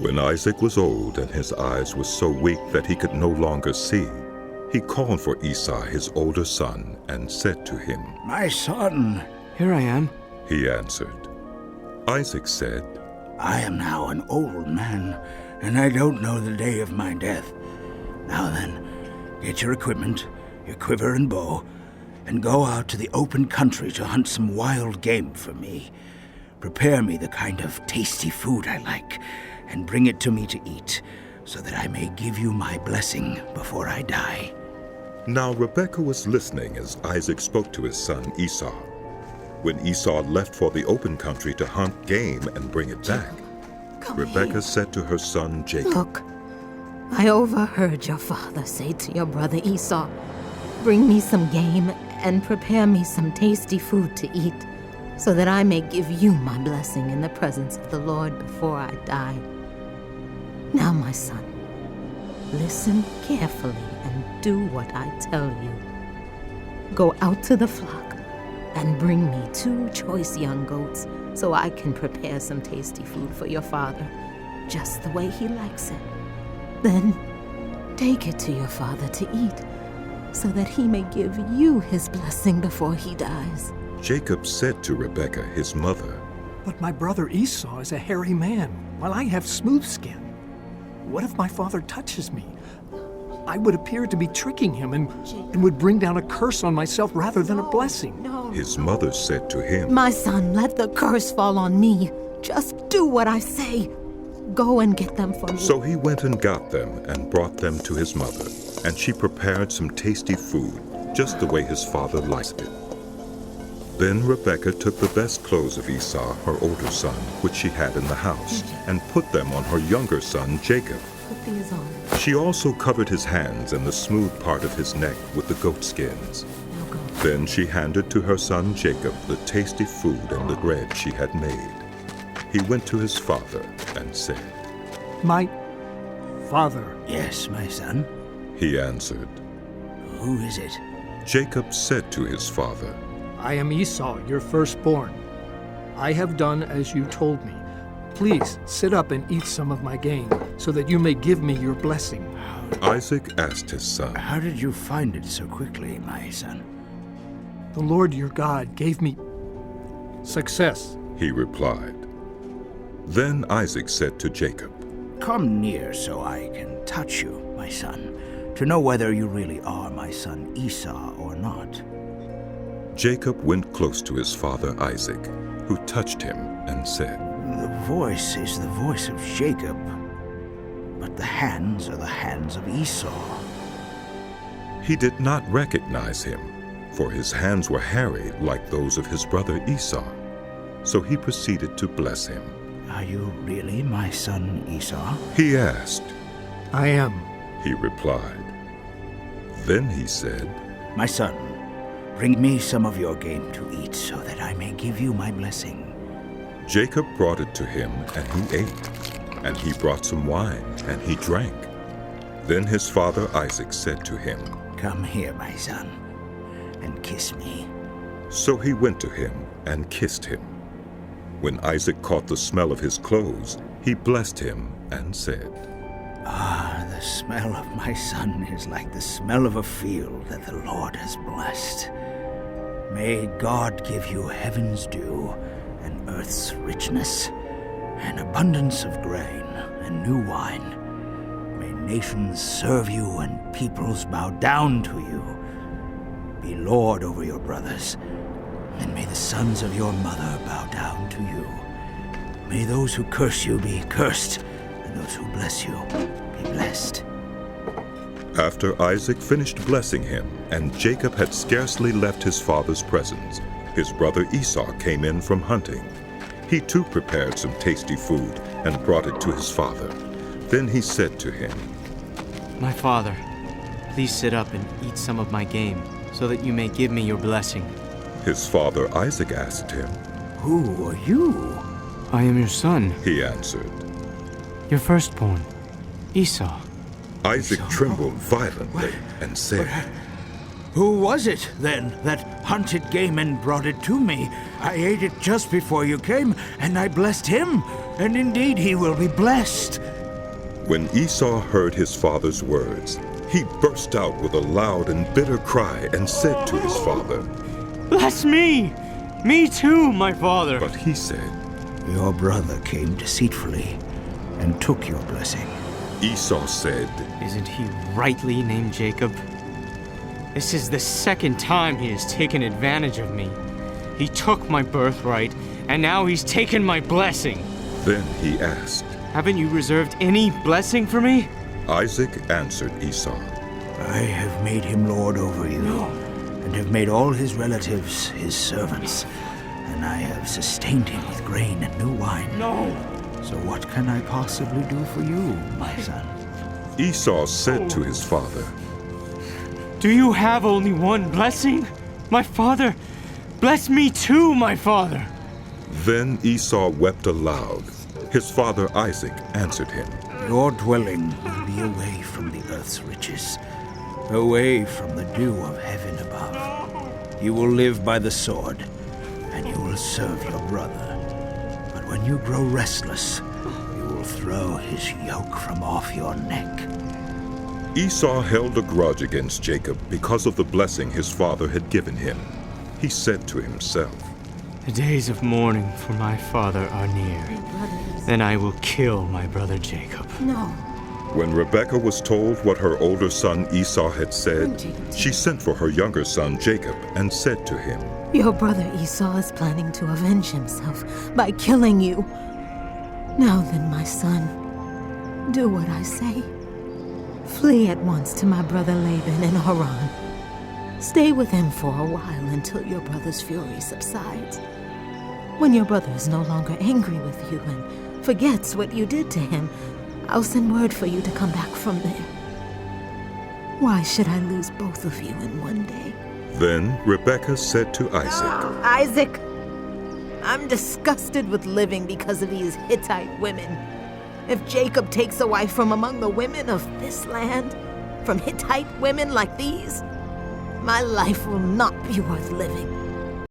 When Isaac was old and his eyes were so weak that he could no longer see, he called for Esau, his older son, and said to him, "My son." "Here I am." He answered. Isaac said, "I am now an old man, and I don't know the day of my death. Now then, get your equipment, your quiver and bow, and go out to the open country to hunt some wild game for me. Prepare me the kind of tasty food I like, and bring it to me to eat, so that I may give you my blessing before I die." Now Rebekah was listening as Isaac spoke to his son Esau. When Esau left for the open country to hunt game and bring it back, Rebekah said to her son Jacob, "Look, I overheard your father say to your brother Esau, 'Bring me some game and prepare me some tasty food to eat, so that I may give you my blessing in the presence of the Lord before I die.' Now, my son, listen carefully and do what I tell you. Go out to the flock and bring me 2 choice young goats so I can prepare some tasty food for your father, just the way he likes it. Then take it to your father to eat, so that he may give you his blessing before he dies." Jacob said to Rebekah, his mother, "But my brother Esau is a hairy man, while I have smooth skin. What if my father touches me? I would appear to be tricking him and would bring down a curse on myself rather than a blessing." His mother said to him, "My son, let the curse fall on me. Just do what I say. Go and get them for me." So he went and got them and brought them to his mother, and she prepared some tasty food, just the way his father liked it. Then Rebekah took the best clothes of Esau, her older son, which she had in the house, and put them on her younger son Jacob. Put these on. She also covered his hands and the smooth part of his neck with the goat skins. Now go. Then she handed to her son Jacob the tasty food and the bread she had made. He went to his father and said, "My father." "Yes, my son." He answered. "Who is it?" Jacob said to his father, "I am Esau, your firstborn. I have done as you told me. Please sit up and eat some of my game, so that you may give me your blessing." Isaac asked his son, "How did you find it so quickly, my son?" "The Lord your God gave me success." he replied. Then Isaac said to Jacob, "Come near so I can touch you, my son, to know whether you really are my son Esau or not." Jacob went close to his father Isaac, who touched him and said, "The voice is the voice of Jacob, but the hands are the hands of Esau." He did not recognize him, for his hands were hairy like those of his brother Esau. So he proceeded to bless him. "Are you really my son Esau?" He asked. "I am." He replied. Then he said, "My son, bring me some of your game to eat, so that I may give you my blessing." Jacob brought it to him, and he ate. And he brought some wine, and he drank. Then his father Isaac said to him, "Come here, my son, and kiss me." So he went to him and kissed him. When Isaac caught the smell of his clothes, he blessed him and said, "Ah, the smell of my son is like the smell of a field that the Lord has blessed. May God give you heaven's dew and earth's richness, an abundance of grain and new wine. May nations serve you and peoples bow down to you. Be Lord over your brothers, and may the sons of your mother bow down to you. May those who curse you be cursed, and those who bless you be blessed." After Isaac finished blessing him, and Jacob had scarcely left his father's presence, his brother Esau came in from hunting. He too prepared some tasty food and brought it to his father. Then he said to him, "My father, please sit up and eat some of my game, so that you may give me your blessing." His father Isaac asked him, "Who are you?" "I am your son, He answered. your firstborn, Esau." Isaac trembled violently and said, "Who was it, then, that hunted game and brought it to me? I ate it just before you came, and I blessed him, and indeed he will be blessed." When Esau heard his father's words, he burst out with a loud and bitter cry and said to his father, Bless me! Me too, my father! But he said, Your brother came deceitfully and took your blessing. Esau said, Isn't he rightly named Jacob? This is the second time he has taken advantage of me. He took my birthright, and now he's taken my blessing. Then he asked, Haven't you reserved any blessing for me? Isaac answered Esau, I have made him lord over you, and have made all his relatives his servants, and I have sustained him with grain and new wine. No! So what can I possibly do for you, my son? Esau said to his father, Do you have only one blessing? My father, bless me too, my father! Then Esau wept aloud. His father Isaac answered him, Your dwelling will be away from the earth's riches, away from the dew of heaven above. You will live by the sword, and you will serve your brother. But when you grow restless, you will throw his yoke from off your neck. Esau held a grudge against Jacob because of the blessing his father had given him. He said to himself, The days of mourning for my father are near. Then I will kill my brother Jacob. No. When Rebekah was told what her older son Esau had said, she sent for her younger son Jacob and said to him, Your brother Esau is planning to avenge himself by killing you. Now then, my son, do what I say. Flee at once to my brother Laban in Haran. Stay with him for a while until your brother's fury subsides. When your brother is no longer angry with you and forgets what you did to him, I'll send word for you to come back from there. Why should I lose both of you in one day? Then Rebekah said to Isaac, Isaac, I'm disgusted with living because of these Hittite women. If Jacob takes a wife from among the women of this land, from Hittite women like these, my life will not be worth living.